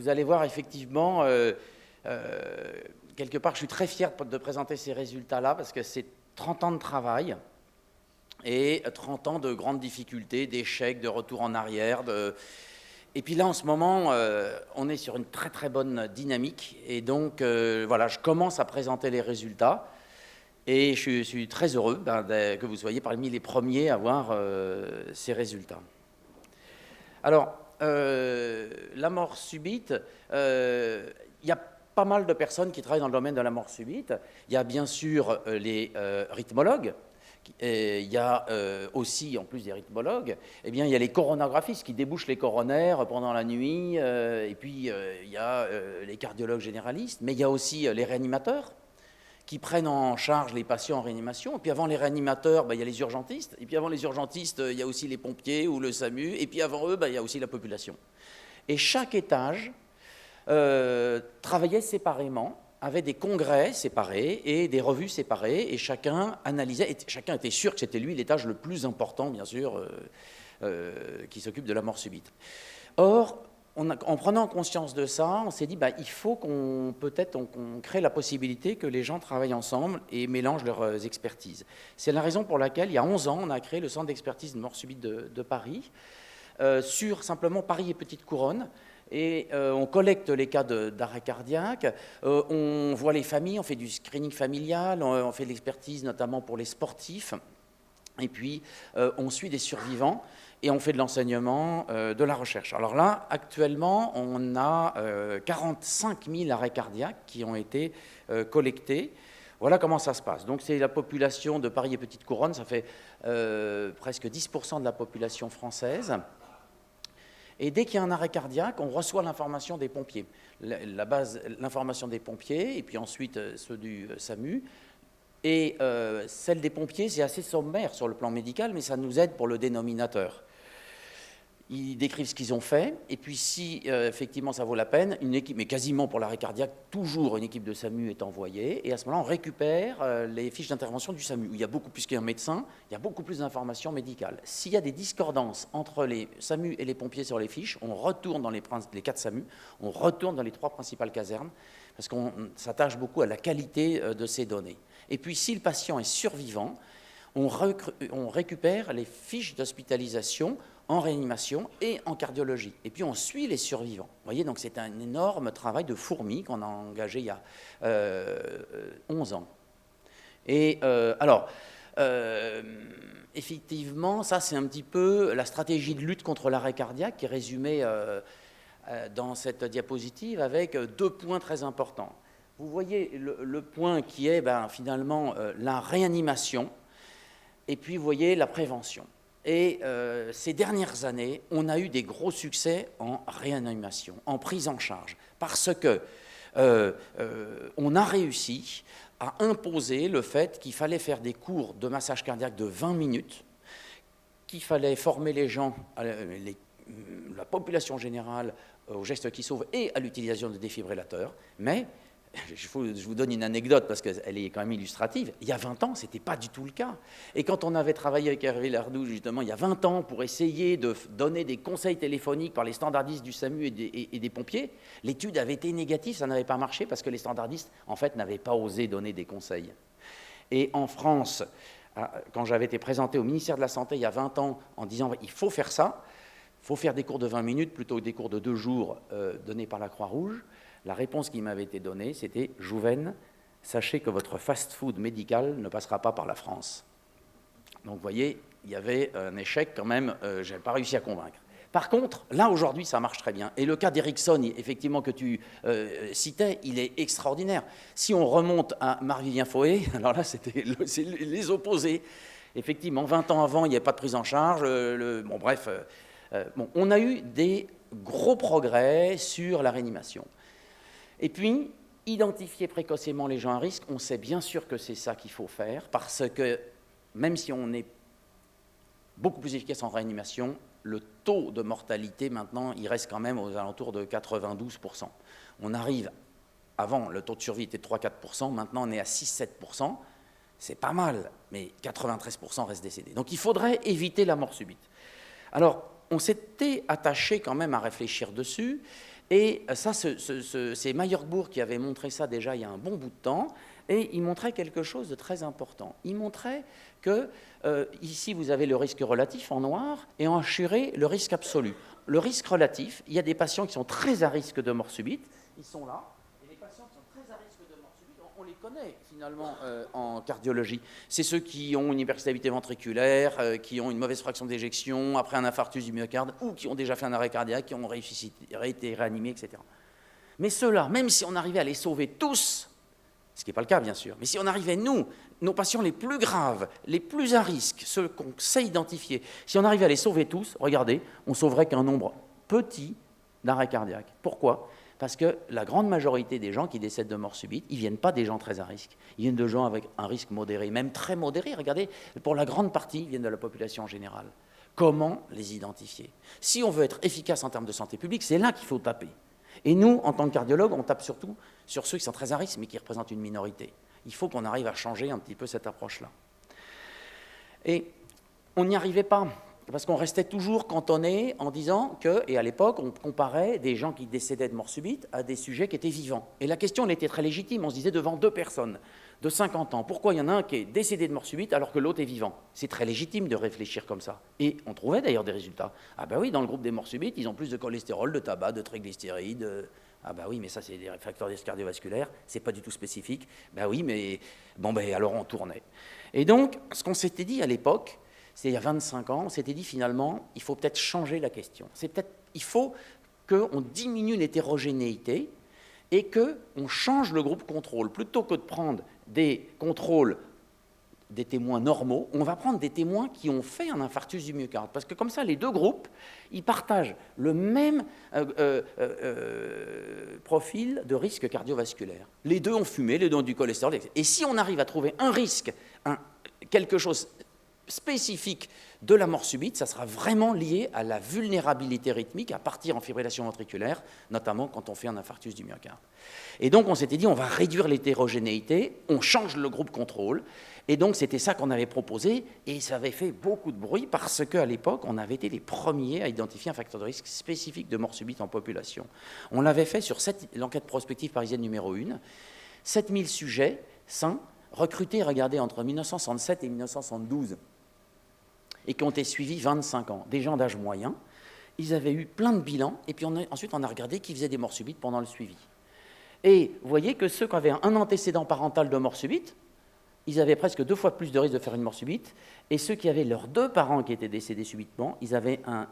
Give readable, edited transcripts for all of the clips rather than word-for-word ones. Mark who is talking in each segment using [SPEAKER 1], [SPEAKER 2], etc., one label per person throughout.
[SPEAKER 1] vous allez voir effectivement, quelque part, je suis très fier de présenter ces résultats-là parce que c'est 30 ans de travail et 30 ans de grandes difficultés, d'échecs, de retour en arrière. Et puis là, en ce moment, on est sur une très très bonne dynamique. Et donc, voilà, je commence à présenter les résultats. Et je suis très heureux que vous soyez parmi les premiers à voir ces résultats. Alors, la mort subite, il y a pas mal de personnes qui travaillent dans le domaine de la mort subite. Il y a bien sûr les rythmologues. Et il y a aussi, en plus des rythmologues, eh bien, il y a les coronographistes qui débouchent les coronaires pendant la nuit. Et puis, il y a les cardiologues généralistes. Mais il y a aussi les réanimateurs qui prennent en charge les patients en réanimation. Et puis avant les réanimateurs, il y a les urgentistes. Et puis avant les urgentistes, il y a aussi les pompiers ou le SAMU. Et puis avant eux, il y a aussi la population. Et chaque étage travaillait séparément, avait des congrès séparés et des revues séparées. Et chacun analysait, et chacun était sûr que c'était lui l'étage le plus important, bien sûr, qui s'occupe de la mort subite. Or, en prenant conscience de ça, on s'est dit il faut qu'on crée la possibilité que les gens travaillent ensemble et mélangent leurs expertises. C'est la raison pour laquelle, il y a 11 ans, on a créé le Centre d'expertise de mort subite de Paris, sur simplement Paris et Petite Couronne. Et on collecte les cas d'arrêt cardiaque, on voit les familles, on fait du screening familial, on fait de l'expertise notamment pour les sportifs, et puis on suit des survivants. Et on fait de l'enseignement, de la recherche. Alors là, actuellement, on a 45 000 arrêts cardiaques qui ont été collectés. Voilà comment ça se passe. Donc c'est la population de Paris et Petite Couronne, ça fait presque 10% de la population française. Et dès qu'il y a un arrêt cardiaque, on reçoit l'information des pompiers. L'information des pompiers, et puis ensuite ceux du SAMU. Et celle des pompiers, c'est assez sommaire sur le plan médical, mais ça nous aide pour le dénominateur. Ils décrivent ce qu'ils ont fait, et puis si effectivement ça vaut la peine, une équipe, mais quasiment pour l'arrêt cardiaque, toujours une équipe de SAMU est envoyée, et à ce moment-là, on récupère les fiches d'intervention du SAMU, où il y a beaucoup plus qu'un médecin, il y a beaucoup plus d'informations médicales. S'il y a des discordances entre les SAMU et les pompiers sur les fiches, on retourne dans les 4 SAMU, on retourne dans les 3 principales casernes, parce qu'on s'attache beaucoup à la qualité de ces données. Et puis si le patient est survivant, on récupère les fiches d'hospitalisation en réanimation et en cardiologie. Et puis on suit les survivants. Vous voyez, donc c'est un énorme travail de fourmi qu'on a engagé il y a 11 ans. Et effectivement, ça c'est un petit peu la stratégie de lutte contre l'arrêt cardiaque qui est résumée dans cette diapositive avec 2 points très importants. Vous voyez le point qui est finalement la réanimation, et puis vous voyez la prévention. Et ces dernières années, on a eu des gros succès en réanimation, en prise en charge, parce que on a réussi à imposer le fait qu'il fallait faire des cours de massage cardiaque de 20 minutes, qu'il fallait former les gens, la population générale, aux gestes qui sauvent et à l'utilisation de défibrillateurs, mais je vous donne une anecdote parce qu'elle est quand même illustrative. Il y a 20 ans, ce n'était pas du tout le cas. Et quand on avait travaillé avec Hervé Lardou, justement, il y a 20 ans, pour essayer de donner des conseils téléphoniques par les standardistes du SAMU et des pompiers, l'étude avait été négative, ça n'avait pas marché parce que les standardistes, en fait, n'avaient pas osé donner des conseils. Et en France, quand j'avais été présenté au ministère de la Santé il y a 20 ans en disant « il faut faire ça », il faut faire des cours de 20 minutes plutôt que des cours de 2 jours donnés par la Croix-Rouge, la réponse qui m'avait été donnée, c'était « Jouven, sachez que votre fast-food médical ne passera pas par la France ». Donc vous voyez, il y avait un échec quand même, je n'avais pas réussi à convaincre. Par contre, là aujourd'hui, ça marche très bien. Et le cas d'Erickson, effectivement, que tu citais, il est extraordinaire. Si on remonte à Marc-Vivien Foé, alors là, c'est les opposés. Effectivement, 20 ans avant, il n'y avait pas de prise en charge. On a eu des gros progrès sur la réanimation. Et puis, identifier précocement les gens à risque, on sait bien sûr que c'est ça qu'il faut faire, parce que même si on est beaucoup plus efficace en réanimation, le taux de mortalité, maintenant, il reste quand même aux alentours de 92%. On arrive, avant, le taux de survie était de 3-4%, maintenant on est à 6-7%, c'est pas mal, mais 93% restent décédés. Donc il faudrait éviter la mort subite. Alors, on s'était attaché quand même à réfléchir dessus, Et ça, c'est Meyerbourg qui avait montré ça déjà il y a un bon bout de temps, et il montrait quelque chose de très important. Il montrait que, ici, vous avez le risque relatif en noir, et en hachuré, le risque absolu. Le risque relatif, il y a des patients qui sont très à risque de mort subite, ils sont là, et les patients qui sont très à risque de mort subite, on les connaît finalement en cardiologie. C'est ceux qui ont une hyperstabilité ventriculaire, qui ont une mauvaise fraction d'éjection, après un infarctus du myocarde, ou qui ont déjà fait un arrêt cardiaque, qui ont été réanimés, etc. Mais ceux-là, même si on arrivait à les sauver tous, ce qui n'est pas le cas bien sûr, mais si on arrivait, nous, nos patients les plus graves, les plus à risque, ceux qu'on sait identifier, si on arrivait à les sauver tous, regardez, on sauverait qu'un nombre petit d'arrêts cardiaques. Pourquoi ? Parce que la grande majorité des gens qui décèdent de mort subite, ils ne viennent pas des gens très à risque. Ils viennent de gens avec un risque modéré, même très modéré. Regardez, pour la grande partie, ils viennent de la population en général. Comment les identifier ? Si on veut être efficace en termes de santé publique, c'est là qu'il faut taper. Et nous, en tant que cardiologues, on tape surtout sur ceux qui sont très à risque, mais qui représentent une minorité. Il faut qu'on arrive à changer un petit peu cette approche-là. Et on n'y arrivait pas. Parce qu'on restait toujours cantonné en disant que, et à l'époque, on comparait des gens qui décédaient de mort subite à des sujets qui étaient vivants. Et la question, elle était très légitime. On se disait devant deux personnes de 50 ans, pourquoi il y en a un qui est décédé de mort subite alors que l'autre est vivant ? C'est très légitime de réfléchir comme ça. Et on trouvait d'ailleurs des résultats. Ah ben oui, dans le groupe des morts subites, ils ont plus de cholestérol, de tabac, de triglycérides. Ah ben oui, mais ça c'est des facteurs de risque cardiovasculaire, c'est pas du tout spécifique. Ben oui, mais bon ben alors on tournait. Et donc, ce qu'on s'était dit à l'époque, c'est il y a 25 ans, on s'était dit finalement, il faut peut-être changer la question. Il faut qu'on diminue l'hétérogénéité et qu'on change le groupe contrôle. Plutôt que de prendre des contrôles des témoins normaux, on va prendre des témoins qui ont fait un infarctus du myocarde. Parce que comme ça, les deux groupes, ils partagent le même profil de risque cardiovasculaire. Les deux ont fumé, les deux ont du cholestérol. Et si on arrive à trouver un risque, quelque chose spécifique de la mort subite, ça sera vraiment lié à la vulnérabilité rythmique à partir en fibrillation ventriculaire, notamment quand on fait un infarctus du myocarde. Et donc on s'était dit, on va réduire l'hétérogénéité, on change le groupe contrôle, et donc c'était ça qu'on avait proposé, et ça avait fait beaucoup de bruit parce qu'à l'époque, on avait été les premiers à identifier un facteur de risque spécifique de mort subite en population. On l'avait fait sur l'enquête prospective parisienne numéro 1, 7000 sujets sains, recrutés, regardez, entre 1967 et 1972, et qui ont été suivis 25 ans, des gens d'âge moyen. Ils avaient eu plein de bilans, et puis ensuite on a regardé qui faisait des morts subites pendant le suivi. Et vous voyez que ceux qui avaient un antécédent parental de mort subite, ils avaient presque 2 fois plus de risque de faire une mort subite, et ceux qui avaient leurs 2 parents qui étaient décédés subitement, ils avaient un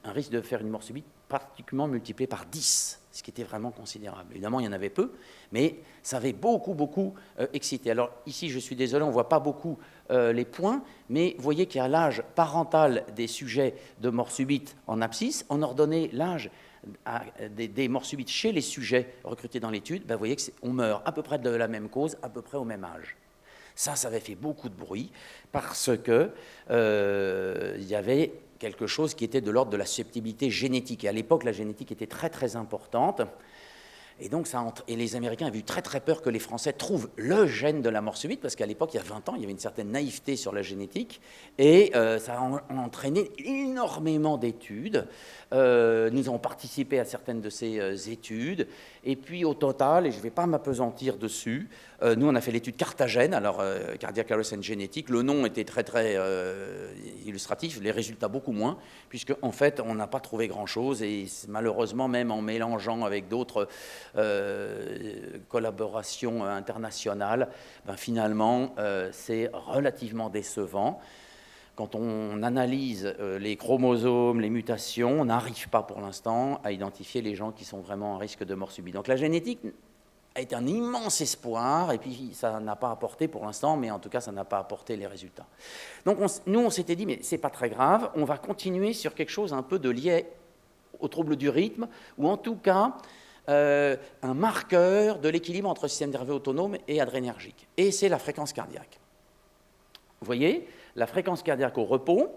[SPEAKER 1] risque de faire une mort subite pratiquement multiplié par 10, ce qui était vraiment considérable. Évidemment, il y en avait peu, mais ça avait beaucoup excité. Alors ici, je suis désolé, on ne voit pas beaucoup les points, mais vous voyez qu'il y a l'âge parental des sujets de mort subite en abscisse. On ordonnait l'âge des morts subites chez les sujets recrutés dans l'étude. Ben, vous voyez qu'on meurt à peu près de la même cause, à peu près au même âge. Ça avait fait beaucoup de bruit parce que il y avait quelque chose qui était de l'ordre de la susceptibilité génétique. Et à l'époque, la génétique était très importante. Et donc, et les Américains avaient eu très peur que les Français trouvent le gène de la mort subite, parce qu'à l'époque, il y a 20 ans, il y avait une certaine naïveté sur la génétique, et ça a entraîné énormément d'études. Nous avons participé à certaines de ces études, et puis au total, et je ne vais pas m'appesantir dessus, nous on a fait l'étude Carthagène, alors Cardiac Arrest and Genetic, le nom était très illustratif, les résultats beaucoup moins, puisque en fait on n'a pas trouvé grand-chose, et malheureusement même en mélangeant avec d'autres collaborations internationales, ben, finalement c'est relativement décevant. Quand on analyse les chromosomes, les mutations, on n'arrive pas pour l'instant à identifier les gens qui sont vraiment à risque de mort subite. Donc la génétique a été un immense espoir, et puis ça n'a pas apporté pour l'instant, mais en tout cas ça n'a pas apporté les résultats. Donc nous on s'était dit, mais c'est pas très grave, on va continuer sur quelque chose un peu de lié au trouble du rythme, ou en tout cas un marqueur de l'équilibre entre système nerveux autonome et adrénergique. Et c'est la fréquence cardiaque. Vous voyez, la fréquence cardiaque au repos,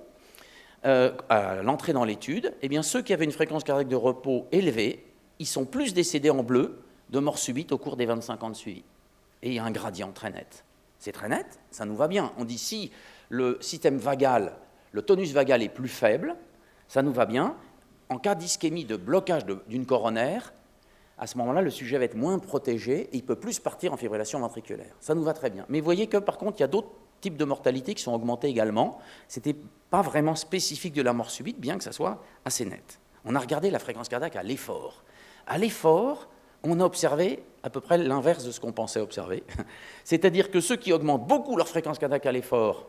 [SPEAKER 1] à l'entrée dans l'étude, eh bien, ceux qui avaient une fréquence cardiaque de repos élevée, ils sont plus décédés en bleu de mort subite au cours des 25 ans de suivi. Et il y a un gradient très net. C'est très net, ça nous va bien. On dit si le système vagal, le tonus vagal est plus faible, ça nous va bien. en cas d'ischémie, de blocage d'une coronaire, à ce moment-là, le sujet va être moins protégé et il peut plus partir en fibrillation ventriculaire. Ça nous va très bien. Mais vous voyez que, par contre, il y a d'autres types de mortalité qui sont augmentés également. Ce n'était pas vraiment spécifique de la mort subite, bien que ça soit assez net. On a regardé la fréquence cardiaque à l'effort. À l'effort, on a observé à peu près l'inverse de ce qu'on pensait observer. C'est-à-dire que ceux qui augmentent beaucoup leur fréquence cardiaque à l'effort,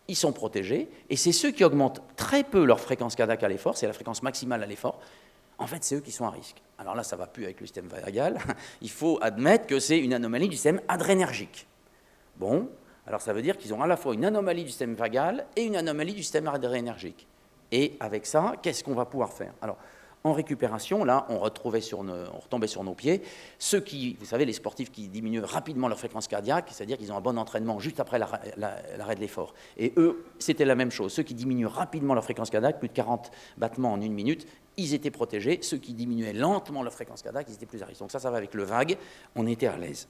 [SPEAKER 1] ils sont protégés. Et c'est ceux qui augmentent très peu leur fréquence cardiaque à l'effort, c'est la fréquence maximale à l'effort, en fait, c'est eux qui sont à risque. Alors là, ça ne va plus avec le système vagal. Il faut admettre que c'est une anomalie du système adrénergique. Bon, alors ça veut dire qu'ils ont à la fois une anomalie du système vagal et une anomalie du système adrénergique. Et avec ça, qu'est-ce qu'on va pouvoir faire? Alors, en récupération, là, on retombait sur nos pieds. Ceux qui, vous savez, les sportifs qui diminuent rapidement leur fréquence cardiaque, c'est-à-dire qu'ils ont un bon entraînement juste après l'arrêt de l'effort. Et eux, c'était la même chose. Ceux qui diminuent rapidement leur fréquence cardiaque, plus de 40 battements en 1 minute, ils étaient protégés. Ceux qui diminuaient lentement leur fréquence cardiaque, ils étaient plus à risque. Donc ça va avec le vague, on était à l'aise.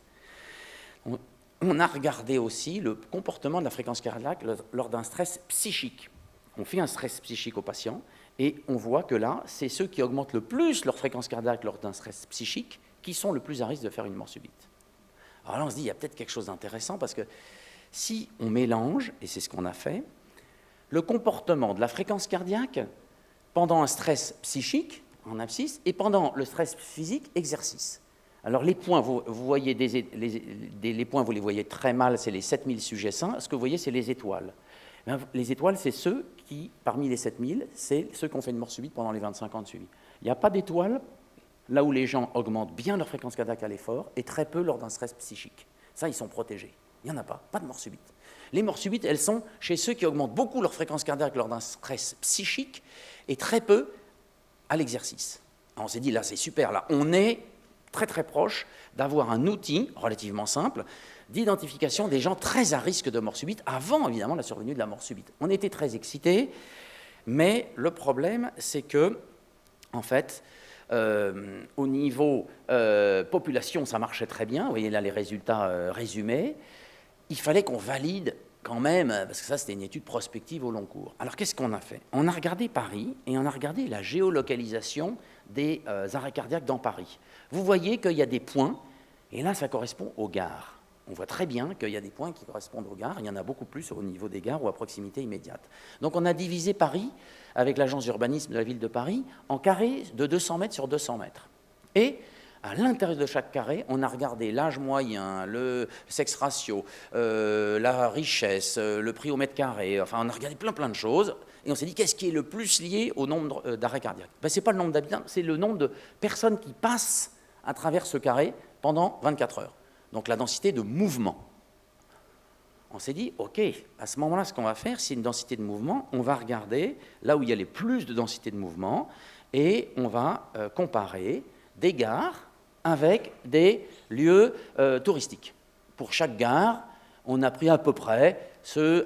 [SPEAKER 1] On a regardé aussi le comportement de la fréquence cardiaque lors d'un stress psychique. On fait un stress psychique aux patients et on voit que là, c'est ceux qui augmentent le plus leur fréquence cardiaque lors d'un stress psychique qui sont le plus à risque de faire une mort subite. Alors là, on se dit, il y a peut-être quelque chose d'intéressant parce que si on mélange, et c'est ce qu'on a fait, le comportement de la fréquence cardiaque pendant un stress psychique, en abscisse, et pendant le stress physique, exercice. Alors les points, vous voyez les points, vous les voyez très mal, c'est les 7000 sujets sains. Ce que vous voyez, c'est les étoiles. Les étoiles, c'est ceux qui, parmi les 7000, c'est ceux qui ont fait une mort subite pendant les 25 ans de suivi. Il n'y a pas d'étoiles là où les gens augmentent bien leur fréquence cardiaque à l'effort et très peu lors d'un stress psychique. Ça, ils sont protégés. Il n'y en a pas de mort subite. Les morts subites, elles sont chez ceux qui augmentent beaucoup leur fréquence cardiaque lors d'un stress psychique et très peu à l'exercice. On s'est dit, là, c'est super, là, on est très très proche d'avoir un outil relativement simple d'identification des gens très à risque de mort subite avant évidemment la survenue de la mort subite. On était très excités, mais le problème c'est que, en fait, au niveau population, ça marchait très bien. Vous voyez là les résultats résumés. Il fallait qu'on valide quand même, parce que ça c'était une étude prospective au long cours. Alors qu'est-ce qu'on a fait? On a regardé Paris et on a regardé la géolocalisation des arrêts cardiaques dans Paris. Vous voyez qu'il y a des points, et là ça correspond aux gares. On voit très bien qu'il y a des points qui correspondent aux gares, il y en a beaucoup plus au niveau des gares ou à proximité immédiate. Donc on a divisé Paris, avec l'agence d'urbanisme de la ville de Paris, en carrés de 200 mètres sur 200 mètres. Et à l'intérieur de chaque carré, on a regardé l'âge moyen, le sexe ratio, la richesse, le prix au mètre carré, enfin on a regardé plein de choses, et on s'est dit qu'est-ce qui est le plus lié au nombre d'arrêts cardiaques? Ben, ce n'est pas le nombre d'habitants, c'est le nombre de personnes qui passent à travers ce carré pendant 24 heures. Donc la densité de mouvement. On s'est dit, OK, à ce moment-là, ce qu'on va faire, c'est une densité de mouvement, on va regarder là où il y a les plus de densité de mouvement, et on va comparer des gares avec des lieux touristiques. Pour chaque gare, on a pris à peu près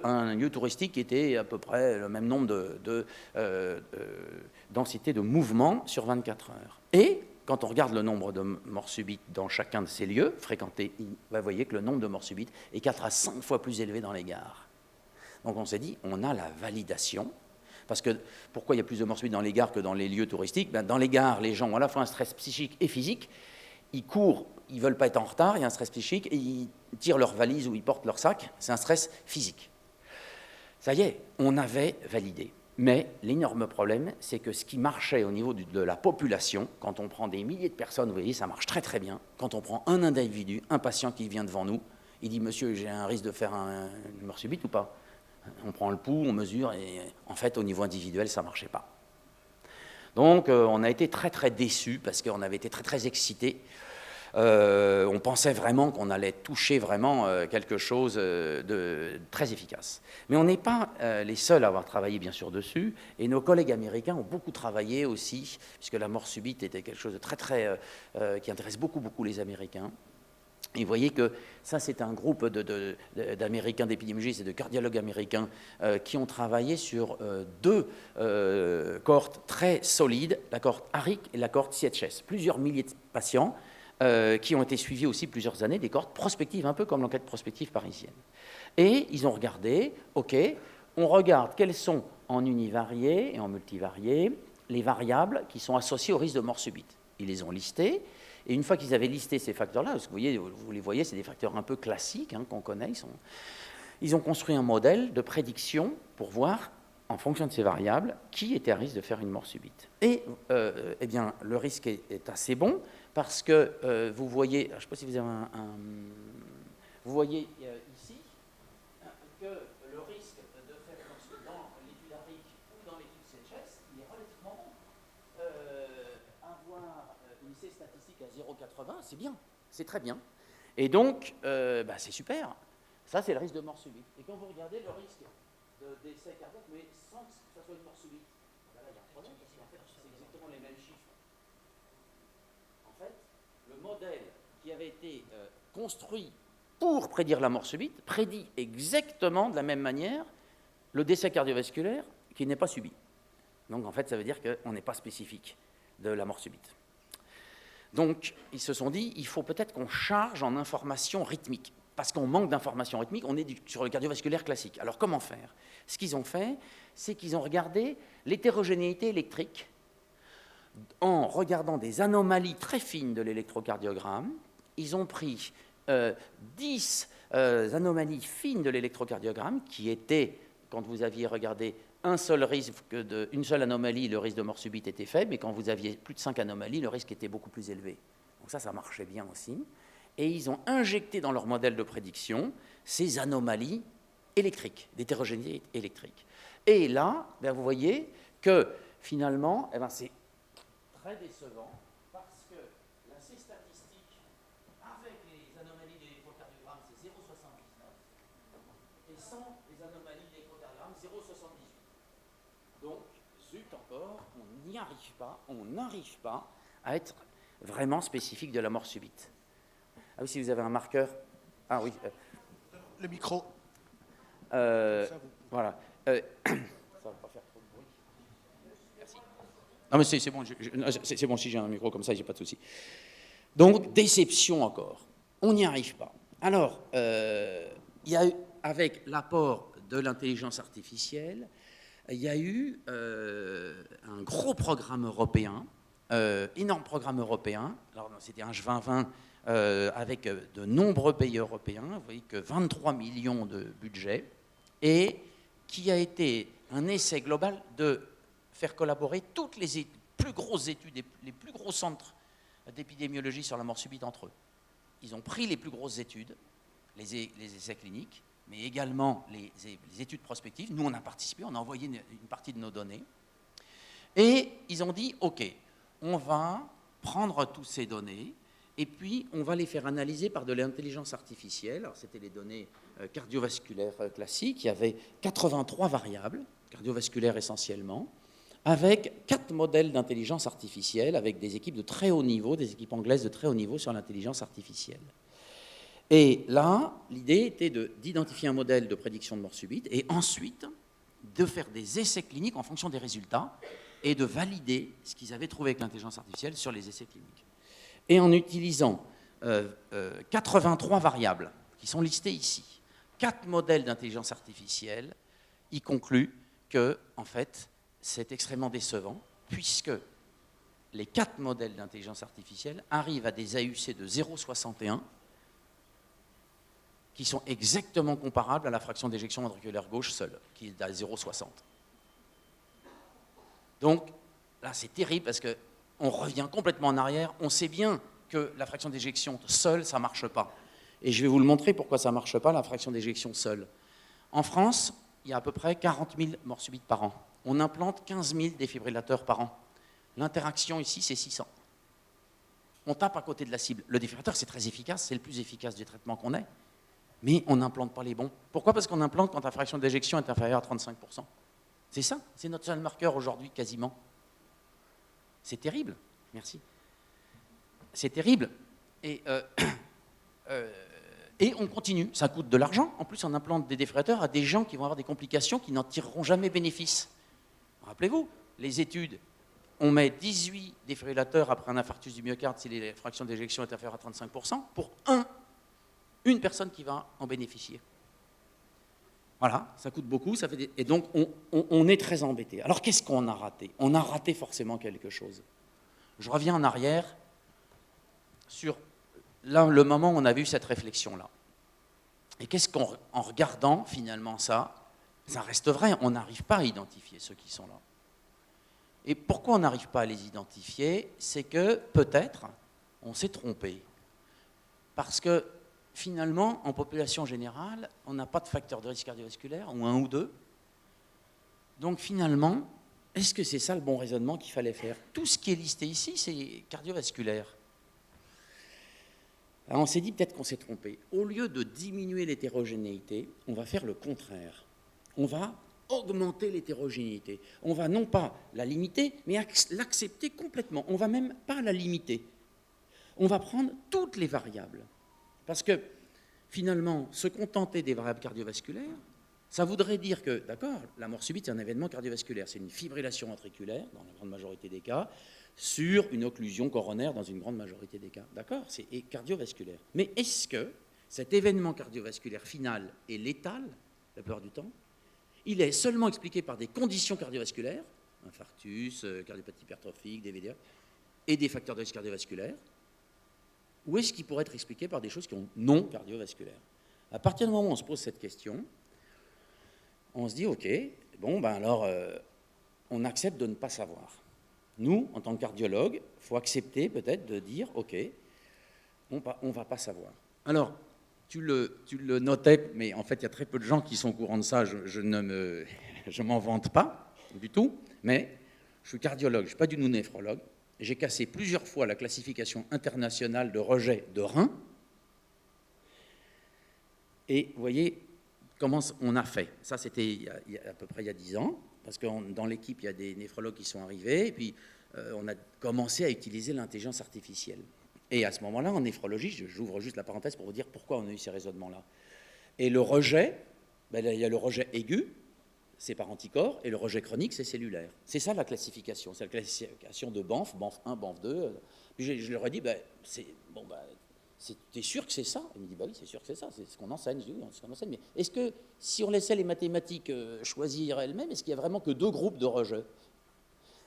[SPEAKER 1] un lieu touristique qui était à peu près le même nombre de densité de mouvement sur 24 heures. Et quand on regarde le nombre de morts subites dans chacun de ces lieux fréquentés, vous voyez que le nombre de morts subites est 4 à 5 fois plus élevé dans les gares. Donc on s'est dit, on a la validation. Parce que pourquoi il y a plus de morts subites dans les gares que dans les lieux touristiques? Ben, dans les gares, les gens ont à la fois un stress psychique et physique. Ils courent, ils ne veulent pas être en retard, il y a un stress psychique, et ils tirent leur valise ou ils portent leur sac, c'est un stress physique. Ça y est, on avait validé. Mais l'énorme problème, c'est que ce qui marchait au niveau de la population, quand on prend des milliers de personnes, vous voyez, ça marche très très bien. Quand on prend un individu, un patient qui vient devant nous, il dit « Monsieur, j'ai un risque de faire une mort subite ou pas ?» On prend le pouls, on mesure, et en fait, au niveau individuel, ça ne marchait pas. Donc, on a été très très déçus, parce qu'on avait été très très excités. On pensait vraiment qu'on allait toucher vraiment quelque chose de très efficace. Mais on n'est pas les seuls à avoir travaillé bien sûr dessus, et nos collègues américains ont beaucoup travaillé aussi, puisque la mort subite était quelque chose de très très qui intéresse beaucoup les Américains. Et vous voyez que ça, c'est un groupe d'Américains, d'épidémiologistes et de cardiologues américains qui ont travaillé sur deux cohortes très solides, la cohorte ARIC et la cohorte CHS. Plusieurs milliers de patients qui ont été suivis aussi plusieurs années, des cohortes prospectives, un peu comme l'enquête prospective parisienne. Et ils ont regardé, OK, on regarde quels sont en univarié et en multivarié les variables qui sont associées au risque de mort subite. Ils les ont listées, et une fois qu'ils avaient listé ces facteurs-là, parce que vous les voyez, c'est des facteurs un peu classiques qu'on connaît, ils ont construit un modèle de prédiction pour voir, en fonction de ces variables, qui était à risque de faire une mort subite. Et eh bien, le risque est assez bon, parce que vous voyez, je ne sais pas si vous avez vous voyez ici que le risque de faire une mort subite dans l'étude ARIC ou dans l'étude CHS, il est relativement bon. Avoir une C statistique à 0,80, c'est bien, c'est très bien. Et donc, c'est super. Ça, c'est le risque de mort subite. Et quand vous regardez le risque de décès cardiaque, mais sans que ça soit une mort subite, là, il y a un problème, parce qu'en fait, c'est exactement les mêmes chiffres. En fait, le modèle qui avait été construit pour prédire la mort subite prédit exactement de la même manière le décès cardiovasculaire qui n'est pas subi. Donc, en fait, ça veut dire qu'on n'est pas spécifique de la mort subite. Donc, ils se sont dit, il faut peut-être qu'on charge en information rythmique. Parce qu'on manque d'informations rythmiques, on est sur le cardiovasculaire classique. Alors comment faire? Ce qu'ils ont fait, c'est qu'ils ont regardé l'hétérogénéité électrique en regardant des anomalies très fines de l'électrocardiogramme. Ils ont pris 10 anomalies fines de l'électrocardiogramme qui étaient, quand vous aviez regardé un seul risque, une seule anomalie, le risque de mort subite était faible, et quand vous aviez plus de 5 anomalies, le risque était beaucoup plus élevé. Donc ça marchait bien aussi. Et ils ont injecté dans leur modèle de prédiction ces anomalies électriques, d'hétérogénéité électrique. Et là, vous voyez que finalement, c'est très décevant parce que la C statistique avec les anomalies d'électrocardiogramme, c'est 0,79 et sans les anomalies d'électrocardiogramme, 0,78. Donc, zut encore, on n'arrive pas à être vraiment spécifique de la mort subite. Ah oui, si vous avez un marqueur. Ah oui.
[SPEAKER 2] Le micro.
[SPEAKER 1] Voilà. Ça ne va pas faire trop de bruit. Merci. Non, mais c'est bon. C'est bon, si j'ai un micro comme ça, j'ai pas de souci. Donc, déception encore. On n'y arrive pas. Alors, il y a eu, avec l'apport de l'intelligence artificielle, il y a eu un gros programme européen, énorme programme européen. Alors, c'était un 2020. Avec de nombreux pays européens, vous voyez que 23 millions de budget, et qui a été un essai global de faire collaborer toutes les plus grosses études, les plus gros centres d'épidémiologie sur la mort subite entre eux. Ils ont pris les plus grosses études, les essais cliniques, mais également les études prospectives. Nous, on a participé, on a envoyé une partie de nos données, et ils ont dit, OK, on va prendre toutes ces données, et puis, on va les faire analyser par de l'intelligence artificielle. Alors, c'était les données cardiovasculaires classiques. Il y avait 83 variables, cardiovasculaires essentiellement, avec 4 modèles d'intelligence artificielle, avec des équipes de très haut niveau, des équipes anglaises de très haut niveau sur l'intelligence artificielle. Et là, l'idée était d'identifier un modèle de prédiction de mort subite, et ensuite de faire des essais cliniques en fonction des résultats, et de valider ce qu'ils avaient trouvé avec l'intelligence artificielle sur les essais cliniques. Et en utilisant 83 variables qui sont listées ici, 4 modèles d'intelligence artificielle, il conclut que, en fait, c'est extrêmement décevant, puisque les 4 modèles d'intelligence artificielle arrivent à des AUC de 0,61 qui sont exactement comparables à la fraction d'éjection ventriculaire gauche seule, qui est à 0,60. Donc, là, c'est terrible, parce que on revient complètement en arrière. On sait bien que la fraction d'éjection seule, ça ne marche pas. Et je vais vous le montrer pourquoi ça ne marche pas, la fraction d'éjection seule. En France, il y a à peu près 40 000 morts subites par an. On implante 15 000 défibrillateurs par an. L'interaction ici, c'est 600. On tape à côté de la cible. Le défibrillateur, c'est très efficace, c'est le plus efficace du traitement qu'on ait. Mais on n'implante pas les bons. Pourquoi? Parce qu'on implante quand la fraction d'éjection est inférieure à 35%. C'est ça, c'est notre seul marqueur aujourd'hui, quasiment. C'est terrible, merci. C'est terrible. Et on continue, ça coûte de l'argent. En plus, on implante des défibrillateurs à des gens qui vont avoir des complications qui n'en tireront jamais bénéfice. Rappelez-vous, les études, on met 18 défibrillateurs après un infarctus du myocarde si la fraction d'éjection est inférieure à 35%, pour une personne qui va en bénéficier. Voilà, ça coûte beaucoup, ça fait et donc on est très embêté. Alors qu'est-ce qu'on a raté? On a raté forcément quelque chose. Je reviens en arrière sur là, le moment où on a vu cette réflexion-là. Et qu'est-ce qu'en regardant finalement ça reste vrai, on n'arrive pas à identifier ceux qui sont là. Et pourquoi on n'arrive pas à les identifier? C'est que peut-être on s'est trompé. Parce que finalement, en population générale, on n'a pas de facteur de risque cardiovasculaire, ou un ou deux. Donc finalement, est-ce que c'est ça le bon raisonnement qu'il fallait faire? Tout ce qui est listé ici, c'est cardiovasculaire. Alors on s'est dit peut-être qu'on s'est trompé. Au lieu de diminuer l'hétérogénéité, on va faire le contraire. On va augmenter l'hétérogénéité. On va non pas la limiter, mais l'accepter complètement. On ne va même pas la limiter. On va prendre toutes les variables. Parce que finalement, se contenter des variables cardiovasculaires, ça voudrait dire que, d'accord, la mort subite, c'est un événement cardiovasculaire, c'est une fibrillation ventriculaire, dans la grande majorité des cas, sur une occlusion coronaire, dans une grande majorité des cas. D'accord, c'est cardiovasculaire. Mais est-ce que cet événement cardiovasculaire final est létal, la plupart du temps? Il est seulement expliqué par des conditions cardiovasculaires, infarctus, cardiopathie hypertrophique, DVDA, et des facteurs de risque cardiovasculaires, ou est-ce qu'il pourrait être expliqué par des choses qui sont non cardiovasculaires? À partir du moment où on se pose cette question, on se dit, OK, bon, ben alors, on accepte de ne pas savoir. Nous, en tant que cardiologue, il faut accepter peut-être de dire, OK, on ne va pas savoir. Alors, tu le notais, mais en fait, il y a très peu de gens qui sont au courant de ça, je m'en vante pas du tout, mais je suis cardiologue, je ne suis pas du tout néphrologue. J'ai cassé plusieurs fois la classification internationale de rejet de rein. Et vous voyez comment on a fait. Ça, c'était à peu près il y a 10 ans, parce que dans l'équipe, il y a des néphrologues qui sont arrivés, et puis on a commencé à utiliser l'intelligence artificielle. Et à ce moment-là, en néphrologie, j'ouvre juste la parenthèse pour vous dire pourquoi on a eu ces raisonnements-là. Et le rejet, ben, il y a le rejet aigu, c'est par anticorps, et le rejet chronique, c'est cellulaire. C'est ça la classification, c'est la classification de Banff, Banff 1, Banff 2. Puis je leur ai dit, t'es sûr que c'est ça? Il me dit, bah oui, c'est sûr que c'est ça, c'est ce qu'on enseigne. Je dis, oui, c'est ce qu'on enseigne, mais est-ce que si on laissait les mathématiques choisir elles-mêmes, est-ce qu'il y a vraiment que 2 groupes de rejet?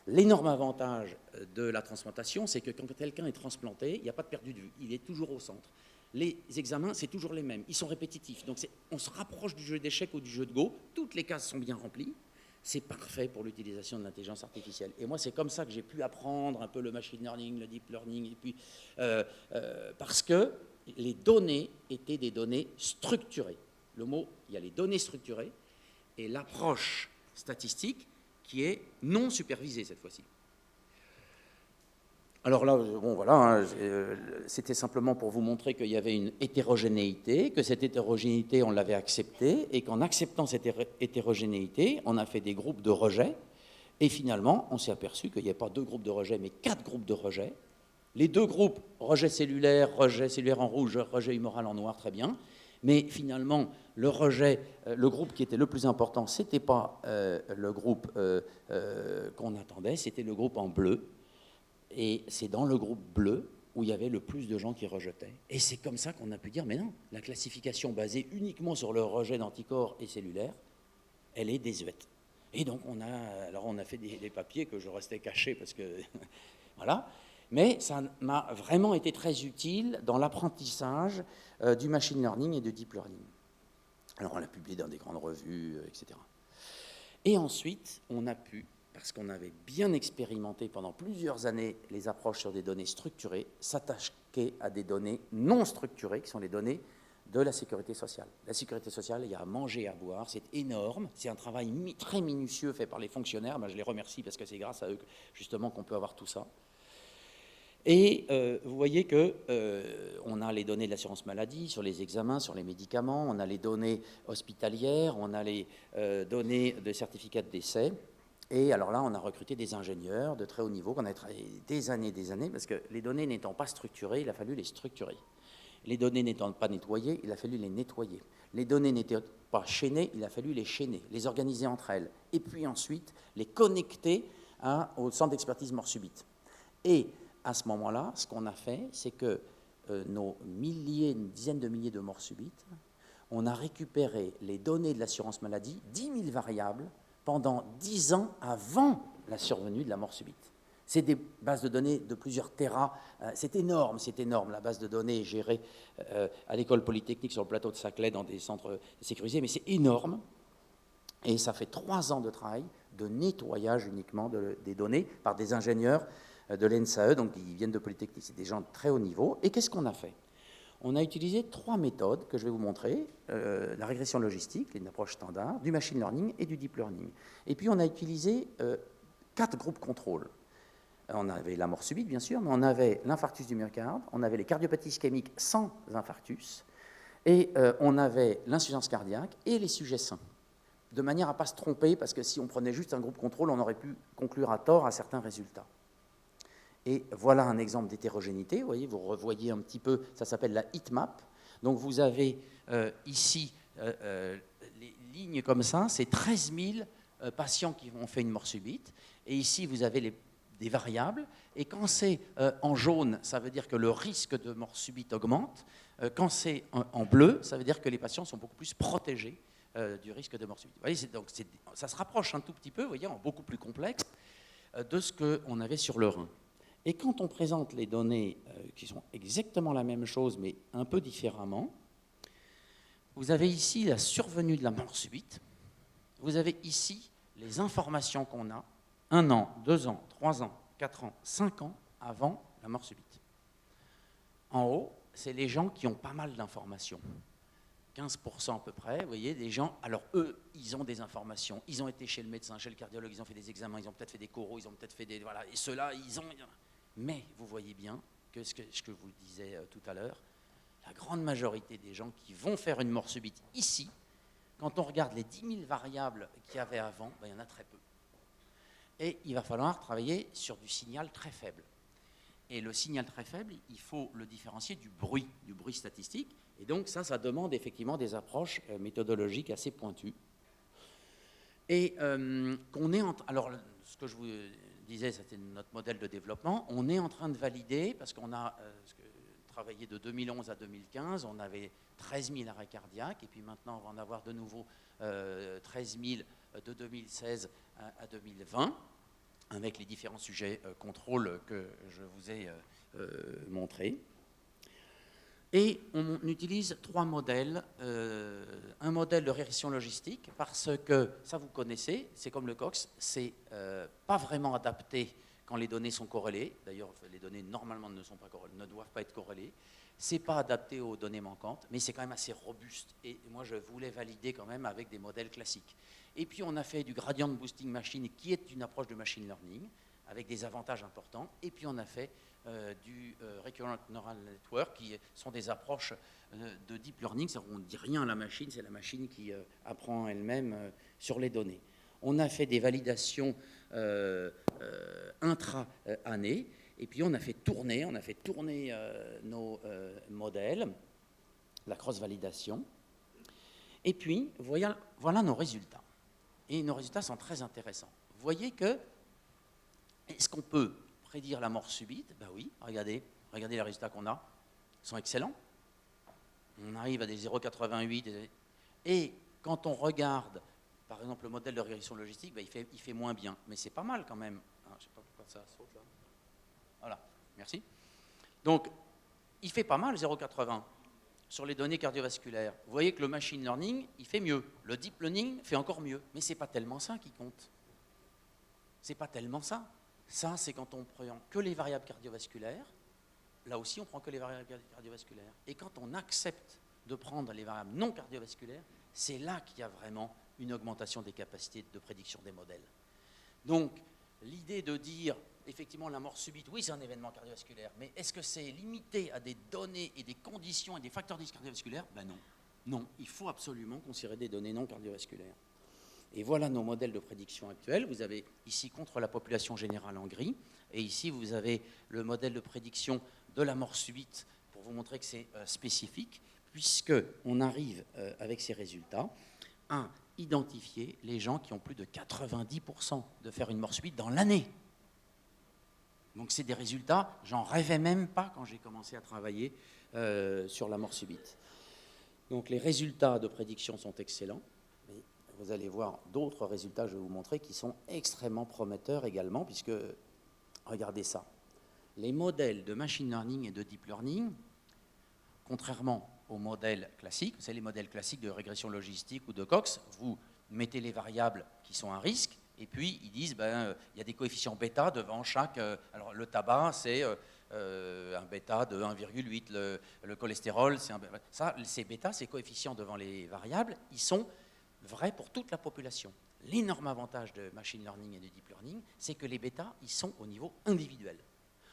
[SPEAKER 1] L'énorme avantage de la transplantation, c'est que quand quelqu'un est transplanté, il n'y a pas de perdu de vue, il est toujours au centre. Les examens, c'est toujours les mêmes, ils sont répétitifs. Donc on se rapproche du jeu d'échecs ou du jeu de Go, toutes les cases sont bien remplies, c'est parfait pour l'utilisation de l'intelligence artificielle. Et moi, c'est comme ça que j'ai pu apprendre un peu le machine learning, le deep learning, et puis, parce que les données étaient des données structurées. Le mot, il y a les données structurées et l'approche statistique qui est non supervisée cette fois-ci. Alors là, bon voilà, hein, c'était simplement pour vous montrer qu'il y avait une hétérogénéité, que cette hétérogénéité, on l'avait acceptée, et qu'en acceptant cette hétérogénéité, on a fait des groupes de rejet, et finalement, on s'est aperçu qu'il n'y a pas 2 groupes de rejet, mais 4 groupes de rejet. Les 2 groupes, rejet cellulaire en rouge, rejet humoral en noir, très bien, mais finalement, le rejet, le groupe qui était le plus important, ce n'était pas le groupe qu'on attendait, c'était le groupe en bleu. Et c'est dans le groupe bleu où il y avait le plus de gens qui rejetaient. Et c'est comme ça qu'on a pu dire, mais non, la classification basée uniquement sur le rejet d'anticorps et cellulaire, elle est désuète. Et donc on a fait des papiers que je restais caché parce que voilà. Mais ça m'a vraiment été très utile dans l'apprentissage du machine learning et du deep learning. Alors on l'a publié dans des grandes revues, etc. Et ensuite, on a pu, parce qu'on avait bien expérimenté pendant plusieurs années les approches sur des données structurées, s'attaquer à des données non structurées, qui sont les données de la sécurité sociale. La sécurité sociale, il y a à manger et à boire, c'est énorme, c'est un travail très minutieux fait par les fonctionnaires, je les remercie parce que c'est grâce à eux justement qu'on peut avoir tout ça. Et vous voyez qu'on a les données de l'assurance maladie sur les examens, sur les médicaments, on a les données hospitalières, on a les données de certificats de décès. Et alors là, on a recruté des ingénieurs de très haut niveau qu'on a travaillé des années, parce que les données n'étant pas structurées, il a fallu les structurer. Les données n'étant pas nettoyées, il a fallu les nettoyer. Les données n'étant pas chaînées, il a fallu les chaîner, les organiser entre elles. Et puis ensuite, les connecter au centre d'expertise mort subite. Et à ce moment-là, ce qu'on a fait, c'est que nos dizaines de milliers de morts subites, on a récupéré les données de l'assurance maladie, 10 000 variables, pendant 10 ans avant la survenue de la mort subite. C'est des bases de données de plusieurs téras. C'est énorme, la base de données est gérée à l'école polytechnique sur le plateau de Saclay dans des centres sécurisés, mais c'est énorme. Et ça fait 3 ans de travail de nettoyage uniquement des données par des ingénieurs de l'ENSAE, donc ils viennent de Polytechnique, c'est des gens de très haut niveau. Et qu'est-ce qu'on a fait? On a utilisé 3 méthodes que je vais vous montrer, la régression logistique, une approche standard, du machine learning et du deep learning. Et puis on a utilisé 4 groupes contrôle. On avait la mort subite, bien sûr, mais on avait l'infarctus du myocarde, on avait les cardiopathies ischémiques sans infarctus, et on avait l'insuffisance cardiaque et les sujets sains, de manière à ne pas se tromper, parce que si on prenait juste un groupe contrôle, on aurait pu conclure à tort à certains résultats. Et voilà un exemple d'hétérogénéité. Vous voyez, vous revoyez un petit peu, ça s'appelle la heatmap. Donc vous avez ici les lignes comme ça, c'est 13 000 patients qui ont fait une mort subite. Et ici, vous avez des variables. Et quand c'est en jaune, ça veut dire que le risque de mort subite augmente. Quand c'est en bleu, ça veut dire que les patients sont beaucoup plus protégés du risque de mort subite. Vous voyez, donc ça se rapproche un tout petit peu, vous voyez, en beaucoup plus complexe, de ce qu'on avait sur le rein. Et quand on présente les données qui sont exactement la même chose, mais un peu différemment, vous avez ici la survenue de la mort subite, vous avez ici les informations qu'on a 1 an, 2 ans, 3 ans, 4 ans, 5 ans avant la mort subite. En haut, c'est les gens qui ont pas mal d'informations. 15% à peu près, vous voyez, des gens, alors eux, ils ont des informations, ils ont été chez le médecin, chez le cardiologue, ils ont fait des examens, ils ont peut-être fait des coraux, ils ont peut-être fait des... Voilà, et ceux-là, ils ont... Mais vous voyez bien que ce que je vous disais tout à l'heure, la grande majorité des gens qui vont faire une mort subite ici, quand on regarde les 10 000 variables qu'il y avait avant, ben, il y en a très peu. Et il va falloir travailler sur du signal très faible. Et le signal très faible, il faut le différencier du bruit statistique. Et donc ça demande effectivement des approches méthodologiques assez pointues. Et qu'on est alors, ce que je vous disais, c'était notre modèle de développement. On est en train de valider, parce qu'on a travaillé de 2011 à 2015, on avait 13 000 arrêts cardiaques, et puis maintenant on va en avoir de nouveau 13 000 de 2016 à 2020, avec les différents sujets contrôle que je vous ai montrés. Et on utilise 3 modèles. Un modèle de régression logistique, parce que, ça vous connaissez, c'est comme le Cox, c'est pas vraiment adapté quand les données sont corrélées. D'ailleurs, les données normalement ne doivent pas être corrélées. C'est pas adapté aux données manquantes, mais c'est quand même assez robuste. Et moi, je voulais valider quand même avec des modèles classiques. Et puis, on a fait du gradient boosting machine, qui est une approche de machine learning, avec des avantages importants. Et puis, on a fait du Recurrent Neural Network, qui sont des approches de deep learning. On ne dit rien à la machine, c'est la machine qui apprend elle-même sur les données. On a fait des validations intra-année, et puis on a fait tourner nos modèles, la cross-validation. Et puis, voilà nos résultats. Et nos résultats sont très intéressants. Vous voyez que, est-ce qu'on peut prédire la mort subite? Ben oui, regardez les résultats qu'on a. Ils sont excellents. On arrive à des 0,88. Et quand on regarde, par exemple, le modèle de régression logistique, ben il fait moins bien. Mais c'est pas mal quand même. Ah, je ne sais pas pourquoi ça saute là. Voilà, merci. Donc, il fait pas mal, 0,80 sur les données cardiovasculaires. Vous voyez que le machine learning, il fait mieux. Le deep learning fait encore mieux. Mais ce n'est pas tellement ça qui compte. C'est pas tellement ça. Ça, c'est quand on prend que les variables cardiovasculaires. Là aussi, on prend que les variables cardiovasculaires. Et quand on accepte de prendre les variables non cardiovasculaires, c'est là qu'il y a vraiment une augmentation des capacités de prédiction des modèles. Donc, l'idée de dire, effectivement, la mort subite, oui, c'est un événement cardiovasculaire, mais est-ce que c'est limité à des données et des conditions et des facteurs de risque cardiovasculaires? Ben non. Non, il faut absolument considérer des données non cardiovasculaires. Et voilà nos modèles de prédiction actuels. Vous avez ici contre la population générale en gris, et ici vous avez le modèle de prédiction de la mort subite pour vous montrer que c'est spécifique, puisqu'on arrive avec ces résultats à identifier les gens qui ont plus de 90% de faire une mort subite dans l'année. Donc c'est des résultats, j'en rêvais même pas quand j'ai commencé à travailler sur la mort subite. Donc les résultats de prédiction sont excellents. Mais vous allez voir d'autres résultats, je vais vous montrer, qui sont extrêmement prometteurs également, puisque, regardez ça, les modèles de machine learning et de deep learning, contrairement aux modèles classiques, c'est les modèles classiques de régression logistique ou de Cox, vous mettez les variables qui sont à risque, et puis ils disent, il y a des coefficients bêta devant chaque... alors le tabac, c'est un bêta de 1,8, le cholestérol, c'est ça, ces bêta, ces coefficients devant les variables, ils sont vrais pour toute la population. L'énorme avantage de machine learning et de deep learning, c'est que les bêta, ils sont au niveau individuel.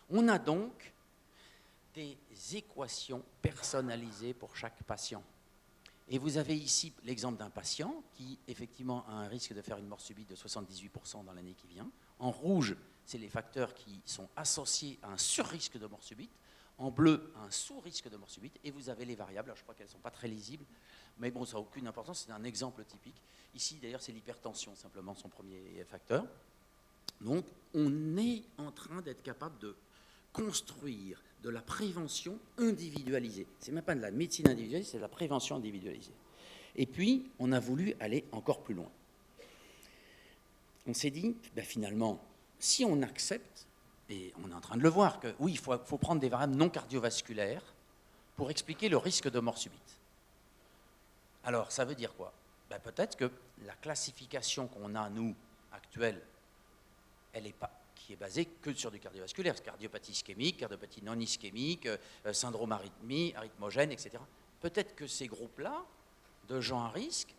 [SPEAKER 1] On a donc des équations personnalisées pour chaque patient. Et vous avez ici l'exemple d'un patient qui, effectivement, a un risque de faire une mort subite de 78% dans l'année qui vient. En rouge, c'est les facteurs qui sont associés à un sur-risque de mort subite. En bleu, un sous-risque de mort subite. Et vous avez les variables. Alors, je crois qu'elles ne sont pas très lisibles, mais bon, ça n'a aucune importance. C'est un exemple typique. Ici, d'ailleurs, c'est l'hypertension, simplement, son premier facteur. Donc, on est en train d'être capable de construire de la prévention individualisée. Ce n'est même pas de la médecine individualisée, c'est de la prévention individualisée. Et puis, on a voulu aller encore plus loin. On s'est dit, finalement, si on accepte, et on est en train de le voir, que oui, il faut prendre des variables non cardiovasculaires pour expliquer le risque de mort subite. Alors, ça veut dire quoi? Peut-être que la classification qu'on a, nous, actuelle, elle n'est pas... qui est basé que sur du cardiovasculaire, cardiopathie ischémique, cardiopathie non ischémique, syndrome arythmogène, etc. Peut-être que ces groupes-là, de gens à risque,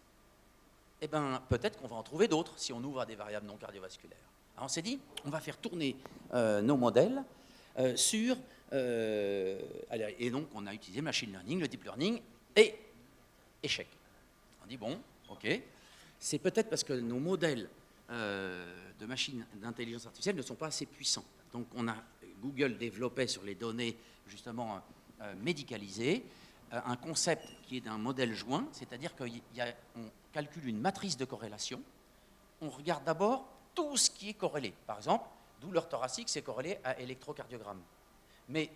[SPEAKER 1] peut-être qu'on va en trouver d'autres si on ouvre à des variables non cardiovasculaires. Alors on s'est dit, on va faire tourner nos modèles sur... et donc on a utilisé machine learning, le deep learning, et échec. On dit, bon, ok, c'est peut-être parce que nos modèles de machines d'intelligence artificielle ne sont pas assez puissants. Donc Google développait sur les données justement médicalisées un concept qui est d'un modèle joint, c'est-à-dire qu'on calcule une matrice de corrélation, on regarde d'abord tout ce qui est corrélé. Par exemple, douleur thoracique, c'est corrélé à électrocardiogramme. Mais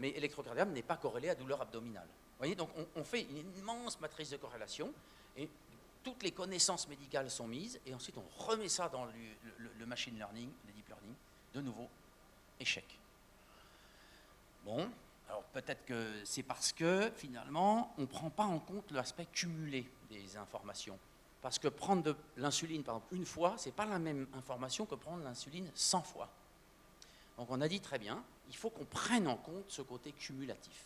[SPEAKER 1] électrocardiogramme n'est pas corrélé à douleur abdominale. Vous voyez, donc on fait une immense matrice de corrélation et toutes les connaissances médicales sont mises, et ensuite on remet ça dans le machine learning, le deep learning, de nouveau, échec. Bon, alors peut-être que c'est parce que, finalement, on ne prend pas en compte l'aspect cumulé des informations. Parce que prendre de l'insuline, par exemple, une fois, ce n'est pas la même information que prendre l'insuline 100 fois. Donc on a dit, très bien, il faut qu'on prenne en compte ce côté cumulatif.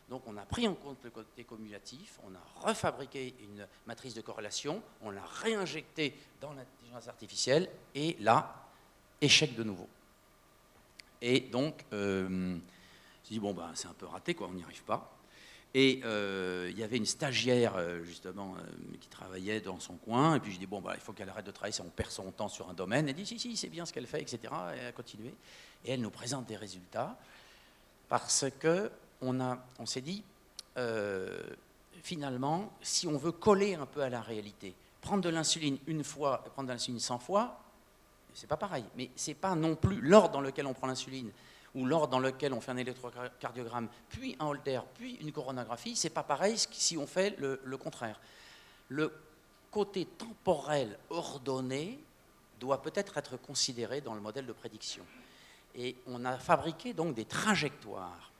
[SPEAKER 1] Donc on a pris en compte le côté cumulatif, on a refabriqué une matrice de corrélation, on l'a réinjectée dans l'intelligence artificielle, et là, échec de nouveau. Et donc, je dis, bon, c'est un peu raté, quoi, on n'y arrive pas. Et il y avait une stagiaire, justement, qui travaillait dans son coin, et puis je dis, bon, il faut qu'elle arrête de travailler, si on perd son temps sur un domaine. Elle dit, si, c'est bien ce qu'elle fait, etc. Et elle a continué. Et elle nous présente des résultats, parce que on s'est dit, finalement, si on veut coller un peu à la réalité, prendre de l'insuline une fois et prendre de l'insuline 100 fois, c'est pas pareil. Mais c'est pas non plus l'ordre dans lequel on prend l'insuline ou l'ordre dans lequel on fait un électrocardiogramme, puis un Holter, puis une coronographie, c'est pas pareil si on fait le contraire. Le côté temporel ordonné doit peut-être être considéré dans le modèle de prédiction. Et on a fabriqué donc des trajectoires.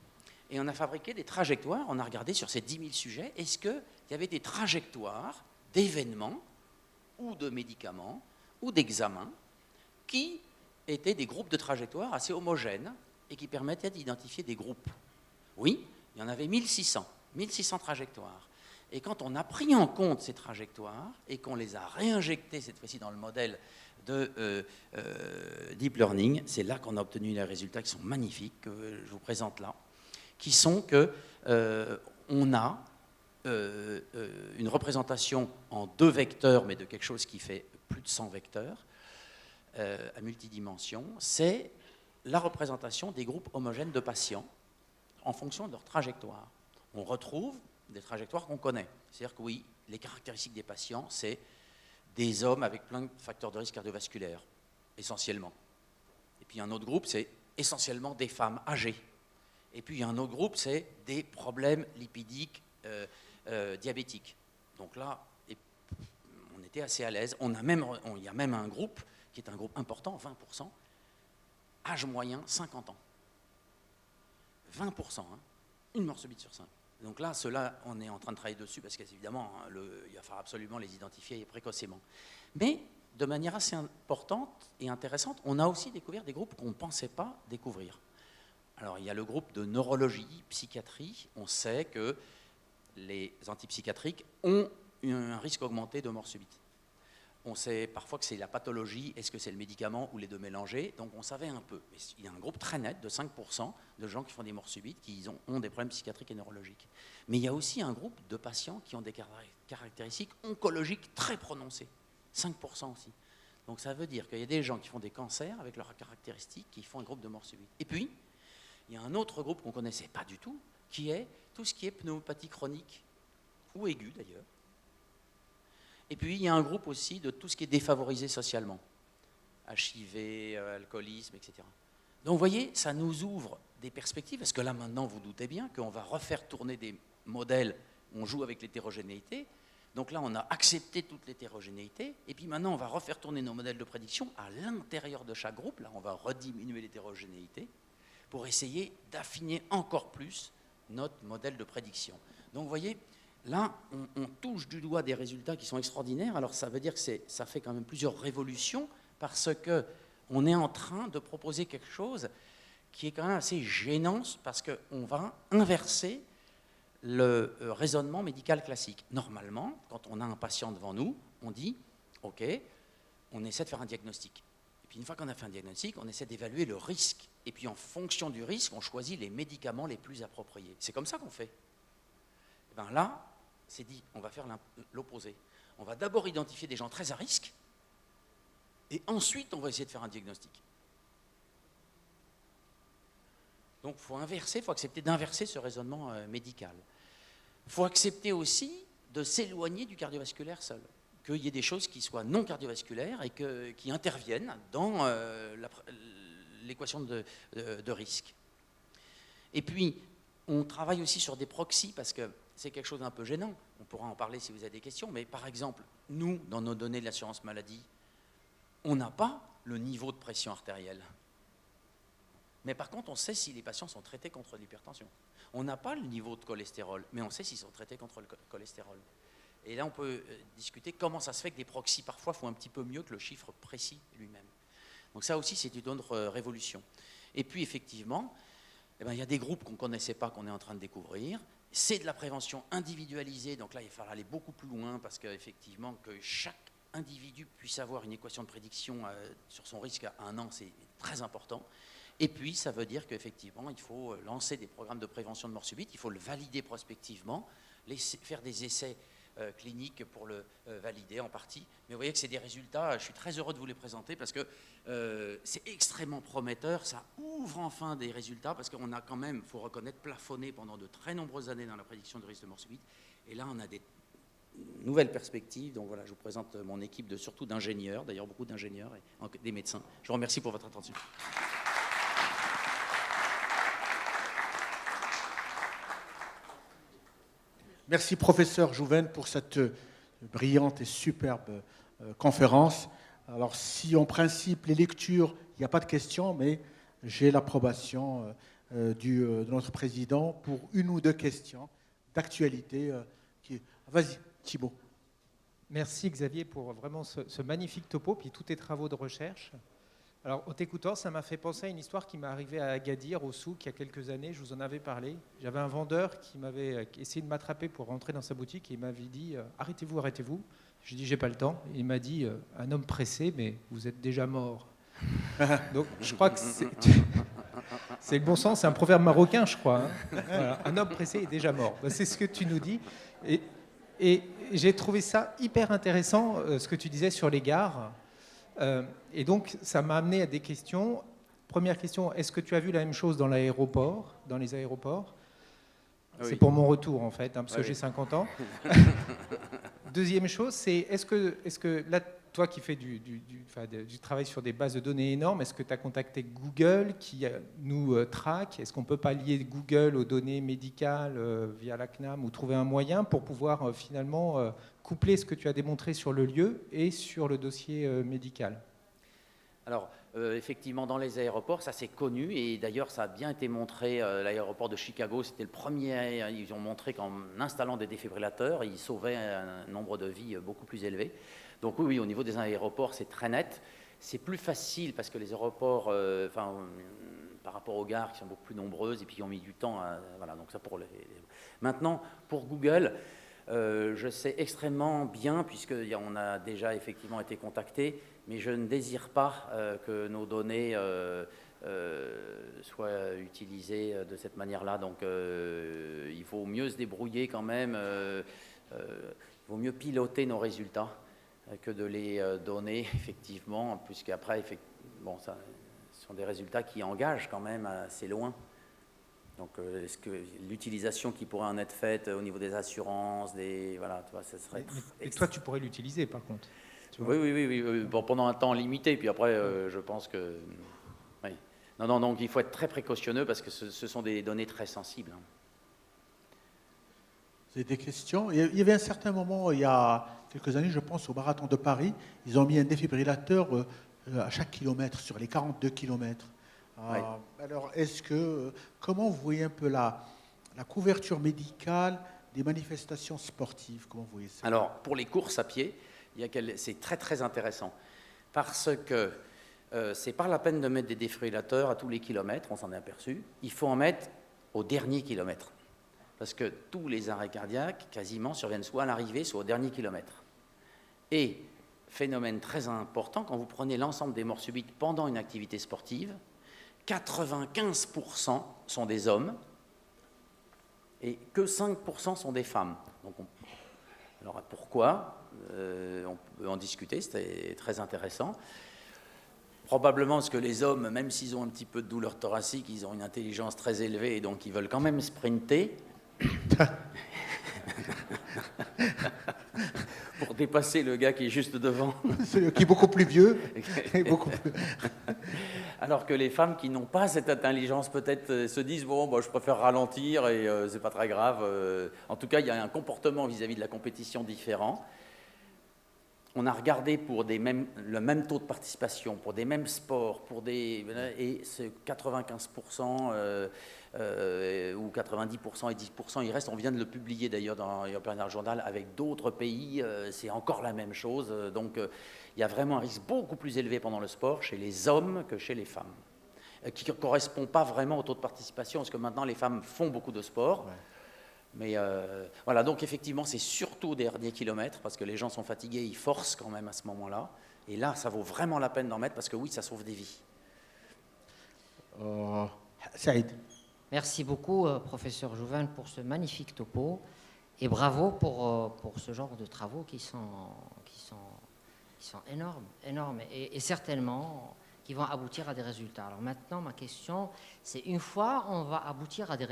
[SPEAKER 1] Et on a fabriqué des trajectoires, on a regardé sur ces 10 000 sujets, est-ce qu'il y avait des trajectoires d'événements ou de médicaments ou d'examens qui étaient des groupes de trajectoires assez homogènes et qui permettaient d'identifier des groupes. Oui, il y en avait 1600 trajectoires. Et quand on a pris en compte ces trajectoires et qu'on les a réinjectées cette fois-ci dans le modèle de Deep Learning, c'est là qu'on a obtenu les résultats qui sont magnifiques, que je vous présente là, qui sont qu'on a une représentation en 2 vecteurs, mais de quelque chose qui fait plus de 100 vecteurs, à multidimension, c'est la représentation des groupes homogènes de patients en fonction de leur trajectoire. On retrouve des trajectoires qu'on connaît. C'est-à-dire que oui, les caractéristiques des patients, c'est des hommes avec plein de facteurs de risque cardiovasculaire, essentiellement. Et puis un autre groupe, c'est essentiellement des femmes âgées. Et puis il y a un autre groupe, c'est des problèmes lipidiques diabétiques. Donc là, on était assez à l'aise. Il y a même un groupe, qui est un groupe important, 20%, âge moyen, 50 ans. 20%, hein, une mort subite sur 5. Donc là, ceux-là, on est en train de travailler dessus, parce qu'évidemment, il va falloir absolument les identifier précocement. Mais, de manière assez importante et intéressante, on a aussi découvert des groupes qu'on ne pensait pas découvrir. Alors, il y a le groupe de neurologie, psychiatrie. On sait que les antipsychiatriques ont un risque augmenté de mort subite. On sait parfois que c'est la pathologie, est-ce que c'est le médicament ou les deux mélangés, donc on savait un peu. Mais il y a un groupe très net de 5% de gens qui font des morts subites, qui ont des problèmes psychiatriques et neurologiques. Mais il y a aussi un groupe de patients qui ont des caractéristiques oncologiques très prononcées, 5% aussi. Donc ça veut dire qu'il y a des gens qui font des cancers avec leurs caractéristiques, qui font un groupe de morts subites. Et puis, il y a un autre groupe qu'on ne connaissait pas du tout, qui est tout ce qui est pneumopathie chronique, ou aiguë d'ailleurs. Et puis, il y a un groupe aussi de tout ce qui est défavorisé socialement. HIV, alcoolisme, etc. Donc, vous voyez, ça nous ouvre des perspectives, parce que là, maintenant, vous doutez bien qu'on va refaire tourner des modèles où on joue avec l'hétérogénéité. Donc là, on a accepté toute l'hétérogénéité, et puis maintenant, on va refaire tourner nos modèles de prédiction à l'intérieur de chaque groupe. Là, on va rediminuer l'hétérogénéité pour essayer d'affiner encore plus notre modèle de prédiction. Donc, vous voyez, là, on touche du doigt des résultats qui sont extraordinaires. Alors, ça veut dire que ça fait quand même plusieurs révolutions parce qu'on est en train de proposer quelque chose qui est quand même assez gênant parce qu'on va inverser le raisonnement médical classique. Normalement, quand on a un patient devant nous, on dit « Ok, on essaie de faire un diagnostic ». Et puis, une fois qu'on a fait un diagnostic, on essaie d'évaluer le risque. Et puis, en fonction du risque, on choisit les médicaments les plus appropriés. C'est comme ça qu'on fait. Et bien là, c'est dit, on va faire l'opposé. On va d'abord identifier des gens très à risque, et ensuite on va essayer de faire un diagnostic. Donc il faut accepter d'inverser ce raisonnement médical. Il faut accepter aussi de s'éloigner du cardiovasculaire seul, qu'il y ait des choses qui soient non cardiovasculaires et qui interviennent dans l'équation de risque. Et puis, on travaille aussi sur des proxys, parce que c'est quelque chose d'un peu gênant. On pourra en parler si vous avez des questions, mais par exemple, nous, dans nos données de l'assurance maladie, on n'a pas le niveau de pression artérielle. Mais par contre, on sait si les patients sont traités contre l'hypertension. On n'a pas le niveau de cholestérol, mais on sait s'ils sont traités contre le cholestérol. Et là, on peut discuter comment ça se fait que des proxys, parfois, font un petit peu mieux que le chiffre précis lui-même. Donc ça aussi, c'est une autre révolution. Et puis, effectivement, il y a des groupes qu'on ne connaissait pas, qu'on est en train de découvrir. C'est de la prévention individualisée, donc là, il va falloir aller beaucoup plus loin, parce qu'effectivement, que chaque individu puisse avoir une équation de prédiction sur son risque à 1 an, c'est très important. Et puis, ça veut dire qu'effectivement, il faut lancer des programmes de prévention de mort subite, il faut le valider prospectivement, faire des essais cliniques pour le valider en partie. Mais vous voyez que c'est des résultats, je suis très heureux de vous les présenter, parce que c'est extrêmement prometteur, ça ouvre enfin des résultats, parce qu'on a quand même, il faut reconnaître, plafonné pendant de très nombreuses années dans la prédiction de risque de mort subite. Et là, on a des nouvelles perspectives. Donc voilà, je vous présente mon équipe surtout d'ingénieurs, d'ailleurs beaucoup d'ingénieurs et des médecins. Je vous remercie pour votre attention.
[SPEAKER 2] Merci professeur Jouven pour cette brillante et superbe conférence. Alors si en principe les lectures, il n'y a pas de questions, mais j'ai l'approbation de notre président pour 1 ou 2 questions d'actualité. Vas-y Thibaut.
[SPEAKER 3] Merci Xavier pour vraiment ce magnifique topo, puis tous tes travaux de recherche. Alors, en t'écoutant, ça m'a fait penser à une histoire qui m'est arrivée à Agadir, au souk, il y a quelques années. Je vous en avais parlé. J'avais un vendeur qui m'avait essayé de m'attraper pour rentrer dans sa boutique et il m'avait dit « Arrêtez-vous, arrêtez-vous ». J'ai dit « J'ai pas le temps ». Il m'a dit « Un homme pressé, mais vous êtes déjà mort ». Donc, je crois que c'est le bon sens. C'est un proverbe marocain, je crois. Hein. Voilà. Un homme pressé est déjà mort. Ben, c'est ce que tu nous dis. Et j'ai trouvé ça hyper intéressant, ce que tu disais sur les gares. Et donc, ça m'a amené à des questions. Première question, est-ce que tu as vu la même chose dans les aéroports Oui. C'est pour mon retour, en fait, hein, parce que j'ai 50 ans. Deuxième chose, c'est est-ce que là, toi qui fais du travail sur des bases de données énormes, est-ce que tu as contacté Google qui nous traque? Est-ce qu'on ne peut pas lier Google aux données médicales via la CNAM ou trouver un moyen pour pouvoir finalement coupler ce que tu as démontré sur le lieu et sur le dossier médical?
[SPEAKER 1] Alors, effectivement, dans les aéroports, ça c'est connu, et d'ailleurs ça a bien été montré. L'aéroport de Chicago, c'était le premier. Ils ont montré qu'en installant des défibrillateurs, ils sauvaient un nombre de vies beaucoup plus élevé. Donc oui, au niveau des aéroports, c'est très net. C'est plus facile parce que les aéroports, par rapport aux gares qui sont beaucoup plus nombreuses et puis qui ont mis du temps, voilà. Donc ça pour Maintenant, pour Google. Je sais extrêmement bien, puisqu'on a déjà effectivement été contacté, mais je ne désire pas que nos données soient utilisées de cette manière-là. Donc il faut mieux se débrouiller quand même, il vaut mieux piloter nos résultats que de les donner effectivement, puisqu'après, ça, ce sont des résultats qui engagent quand même assez loin. Donc, est-ce que l'utilisation qui pourrait en être faite au niveau des assurances, voilà, tu vois, ça serait.
[SPEAKER 3] Et toi, tu pourrais l'utiliser, par contre.
[SPEAKER 1] Oui. Bon, pendant un temps limité, puis après, je pense que. Oui. Non, donc il faut être très précautionneux parce que ce sont des données très sensibles.
[SPEAKER 2] Vous avez des questions? Il y avait un certain moment, il y a quelques années, je pense, au marathon de Paris, ils ont mis un défibrillateur à chaque kilomètre, sur les 42 kilomètres.
[SPEAKER 1] Oui.
[SPEAKER 2] Alors, comment vous voyez un peu la couverture médicale des manifestations sportives? Comment vous voyez ça?
[SPEAKER 1] Alors, pour les courses à pied, c'est très très intéressant parce que c'est pas la peine de mettre des défibrillateurs à tous les kilomètres, on s'en est aperçu. Il faut en mettre au dernier kilomètre parce que tous les arrêts cardiaques quasiment surviennent soit à l'arrivée, soit au dernier kilomètre. Et phénomène très important, quand vous prenez l'ensemble des morts subites pendant une activité sportive, 95% sont des hommes et que 5% sont des femmes. Donc alors pourquoi? On peut en discuter, c'était très intéressant. Probablement parce que les hommes, même s'ils ont un petit peu de douleur thoracique, ils ont une intelligence très élevée et donc ils veulent quand même sprinter pour dépasser le gars qui est juste devant.
[SPEAKER 2] Qui est beaucoup plus vieux.
[SPEAKER 1] Alors que les femmes qui n'ont pas cette intelligence peut-être se disent bon, je préfère ralentir et c'est pas très grave. En tout cas, il y a un comportement vis-à-vis de la compétition différent. On a regardé pour le même taux de participation, pour des mêmes sports, et ce 95% ou 90% et 10%, il reste. On vient de le publier d'ailleurs dans le journal avec d'autres pays, c'est encore la même chose. Donc il y a vraiment un risque beaucoup plus élevé pendant le sport chez les hommes que chez les femmes, qui ne correspond pas vraiment au taux de participation, parce que maintenant les femmes font beaucoup de sport. Ouais. Mais voilà, donc effectivement, c'est surtout au dernier kilomètre, parce que les gens sont fatigués, ils forcent quand même à ce moment-là. Et là, ça vaut vraiment la peine d'en mettre, parce que oui, ça sauve des vies.
[SPEAKER 2] Saïd.
[SPEAKER 4] Merci beaucoup, professeur Jouvin, pour ce magnifique topo. Et bravo pour ce genre de travaux qui sont énormes et certainement qui vont aboutir à des résultats. Alors maintenant, ma question, c'est une fois on va aboutir à des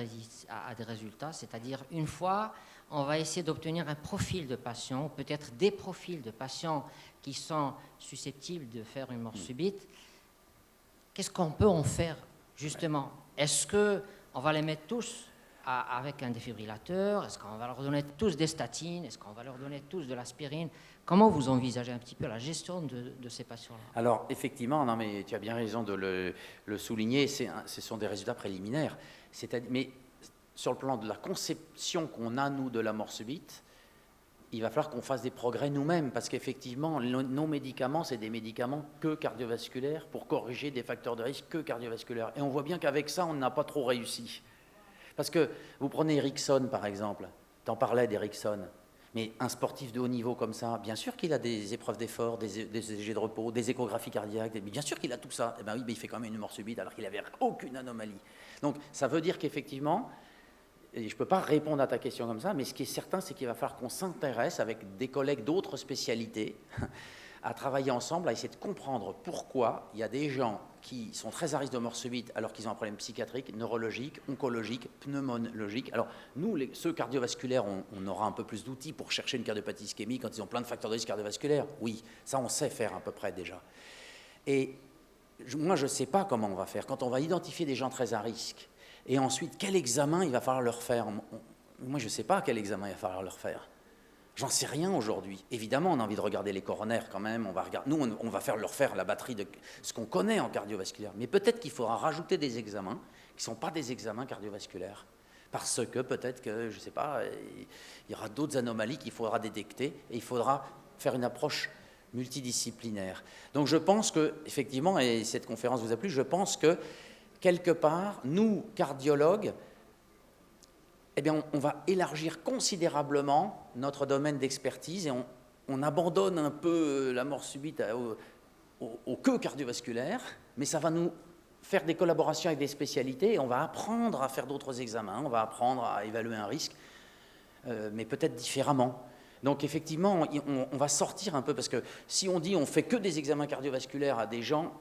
[SPEAKER 4] résultats, c'est-à-dire une fois on va essayer d'obtenir un profil de patient, peut-être des profils de patients qui sont susceptibles de faire une mort subite, qu'est-ce qu'on peut en faire justement? Est-ce qu'on va les mettre tous avec un défibrillateur? Est-ce qu'on va leur donner tous des statines? Est-ce qu'on va leur donner tous de l'aspirine? Comment vous envisagez un petit peu la gestion de ces patients-là? Alors,
[SPEAKER 1] effectivement, non, mais tu as bien raison de le souligner, ce sont des résultats préliminaires. Mais sur le plan de la conception qu'on a, nous, de la mort subite, il va falloir qu'on fasse des progrès nous-mêmes, parce qu'effectivement, nos médicaments, c'est des médicaments que cardiovasculaires, pour corriger des facteurs de risque que cardiovasculaires. Et on voit bien qu'avec ça, on n'a pas trop réussi. Parce que vous prenez Erickson, par exemple, tu en parlais d'Erickson. Mais un sportif de haut niveau comme ça, bien sûr qu'il a des épreuves d'effort, des ECG de repos, des échographies cardiaques, bien sûr qu'il a tout ça. Eh bien oui, mais il fait quand même une mort subite alors qu'il n'avait aucune anomalie. Donc ça veut dire qu'effectivement, et je ne peux pas répondre à ta question comme ça, mais ce qui est certain, c'est qu'il va falloir qu'on s'intéresse avec des collègues d'autres spécialités à travailler ensemble, à essayer de comprendre pourquoi il y a des gens qui sont très à risque de mort subite alors qu'ils ont un problème psychiatrique, neurologique, oncologique, pneumologique. Alors nous, ceux cardiovasculaires, on aura un peu plus d'outils pour chercher une cardiopathie ischémique quand ils ont plein de facteurs de risque cardiovasculaires. Oui, ça on sait faire à peu près déjà. Et moi je ne sais pas comment on va faire. Quand on va identifier des gens très à risque, et ensuite quel examen il va falloir leur faire. Moi je ne sais pas quel examen il va falloir leur faire. J'en sais rien aujourd'hui. Évidemment, on a envie de regarder les coronaires quand même. Nous, on va leur faire la batterie de ce qu'on connaît en cardiovasculaire. Mais peut-être qu'il faudra rajouter des examens qui ne sont pas des examens cardiovasculaires. Parce que peut-être que, je ne sais pas, il y aura d'autres anomalies qu'il faudra détecter et il faudra faire une approche multidisciplinaire. Donc je pense que, effectivement, et cette conférence vous a plu, je pense que, quelque part, nous, cardiologues, eh bien, on va élargir considérablement notre domaine d'expertise et on abandonne un peu la mort subite aux queues cardiovasculaires, mais ça va nous faire des collaborations avec des spécialités et on va apprendre à faire d'autres examens, on va apprendre à évaluer un risque, mais peut-être différemment. Donc effectivement, on va sortir un peu, parce que si on dit on fait que des examens cardiovasculaires à des gens,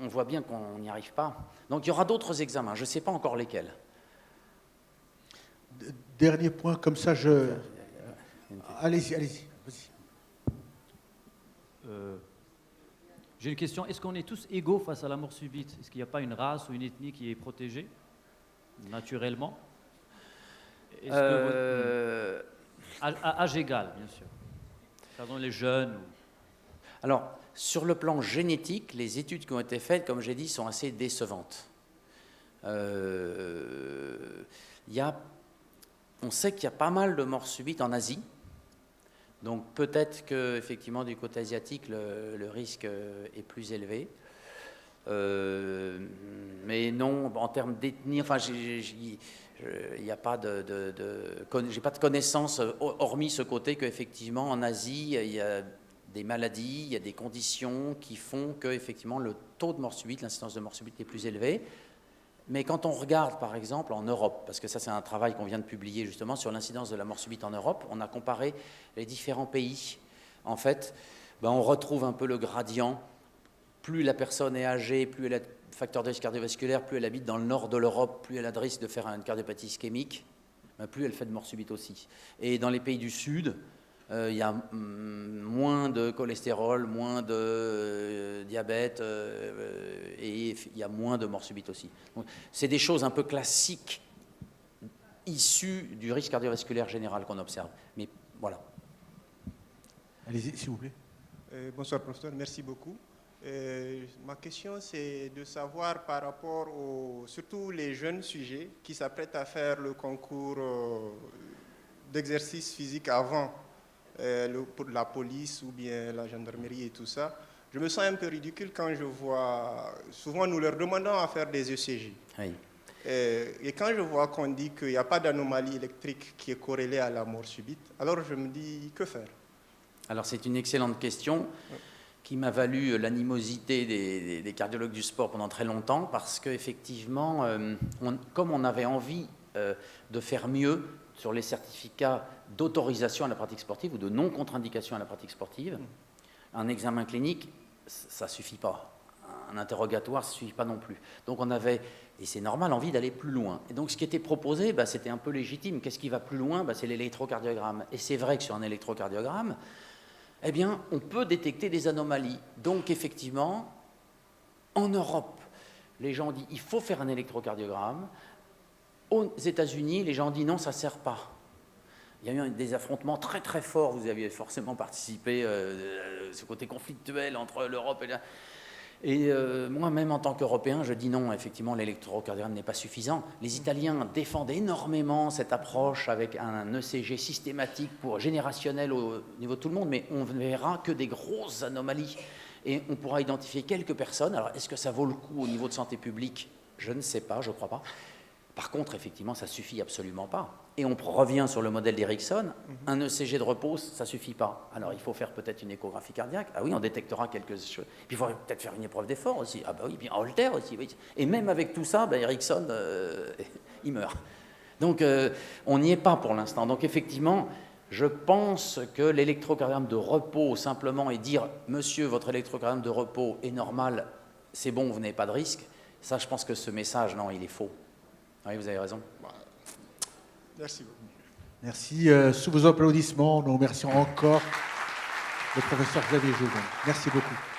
[SPEAKER 1] on voit bien qu'on n'y arrive pas. Donc il y aura d'autres examens, je ne sais pas encore lesquels.
[SPEAKER 2] Dernier point, comme ça, allez-y, allez-y.
[SPEAKER 5] J'ai une question. Est-ce qu'on est tous égaux face à la mort subite? Est-ce qu'il n'y a pas une race ou une ethnie qui est protégée naturellement? À âge égal, bien sûr. Pardon, les jeunes.
[SPEAKER 1] Alors, sur le plan génétique, les études qui ont été faites, comme j'ai dit, sont assez décevantes. On sait qu'il y a pas mal de morts subites en Asie. Donc peut-être qu'effectivement, du côté asiatique, le risque est plus élevé. Mais non, en termes d'ethnie, enfin, il n'y a pas j'ai pas de connaissance, hormis ce côté qu'effectivement, en Asie, il y a des maladies, il y a des conditions qui font qu'effectivement, le taux de mort subite, l'incidence de mort subite est plus élevée. Mais quand on regarde, par exemple, en Europe, parce que ça c'est un travail qu'on vient de publier justement sur l'incidence de la mort subite en Europe, on a comparé les différents pays. En fait, on retrouve un peu le gradient. Plus la personne est âgée, plus elle a de facteurs de risque cardiovasculaire, plus elle habite dans le nord de l'Europe, plus elle a de risque de faire une cardiopathie ischémique, plus elle fait de mort subite aussi. Et dans les pays du Sud, il y a moins de cholestérol, moins de diabète et il y a moins de mort subite aussi. Donc, c'est des choses un peu classiques issues du risque cardiovasculaire général qu'on observe. Mais voilà.
[SPEAKER 2] Allez-y, s'il vous plaît.
[SPEAKER 6] Bonsoir, professeur. Merci beaucoup. Ma question, c'est de savoir par rapport surtout les jeunes sujets qui s'apprêtent à faire le concours d'exercice physique avant pour la police ou bien la gendarmerie et tout ça. Je me sens un peu ridicule quand je vois, souvent nous leur demandons à faire des ECG.
[SPEAKER 1] Oui.
[SPEAKER 6] Et quand je vois qu'on dit qu'il n'y a pas d'anomalie électrique qui est corrélée à la mort subite, alors je me dis, que faire? Alors
[SPEAKER 1] c'est une excellente question qui m'a valu l'animosité des cardiologues du sport pendant très longtemps, parce qu'effectivement, comme on avait envie de faire mieux sur les certificats d'autorisation à la pratique sportive ou de non-contre-indication à la pratique sportive, un examen clinique, ça ne suffit pas. Un interrogatoire, ça ne suffit pas non plus. Donc on avait, et c'est normal, envie d'aller plus loin. Et donc ce qui était proposé, c'était un peu légitime. Qu'est-ce qui va plus loin? C'est l'électrocardiogramme. Et c'est vrai que sur un électrocardiogramme, eh bien, on peut détecter des anomalies. Donc effectivement, en Europe, les gens disent il faut faire un électrocardiogramme. Aux États-Unis, les gens disent non, ça ne sert pas. Il y a eu des affrontements très très forts, vous aviez forcément participé, ce côté conflictuel entre l'Europe et moi-même en tant qu'Européen, je dis non, effectivement, l'électrocardiogramme n'est pas suffisant. Les Italiens défendent énormément cette approche avec un ECG systématique générationnel au niveau de tout le monde, mais on ne verra que des grosses anomalies. Et on pourra identifier quelques personnes. Alors, est-ce que ça vaut le coup au niveau de santé publique? Je ne sais pas, je ne crois pas. Par contre, effectivement, ça ne suffit absolument pas. Et on revient sur le modèle d'Erickson, un ECG de repos, ça ne suffit pas. Alors, il faut faire peut-être une échographie cardiaque. Ah oui, on détectera quelque chose. Puis, il faudrait peut-être faire une épreuve d'effort aussi. Ah bah oui, puis un Holter aussi. Oui. Et même avec tout ça, Erickson, il meurt. Donc, on n'y est pas pour l'instant. Donc, effectivement, Je pense que l'électrocardiogramme de repos, simplement, et dire « Monsieur, votre électrocardiogramme de repos est normal, c'est bon, vous n'avez pas de risque », ça, je pense que ce message, non, il est faux. Oui, vous avez raison.
[SPEAKER 6] Merci beaucoup.
[SPEAKER 2] Merci. Sous vos applaudissements, nous remercions encore le professeur Xavier Jouvin. Merci beaucoup.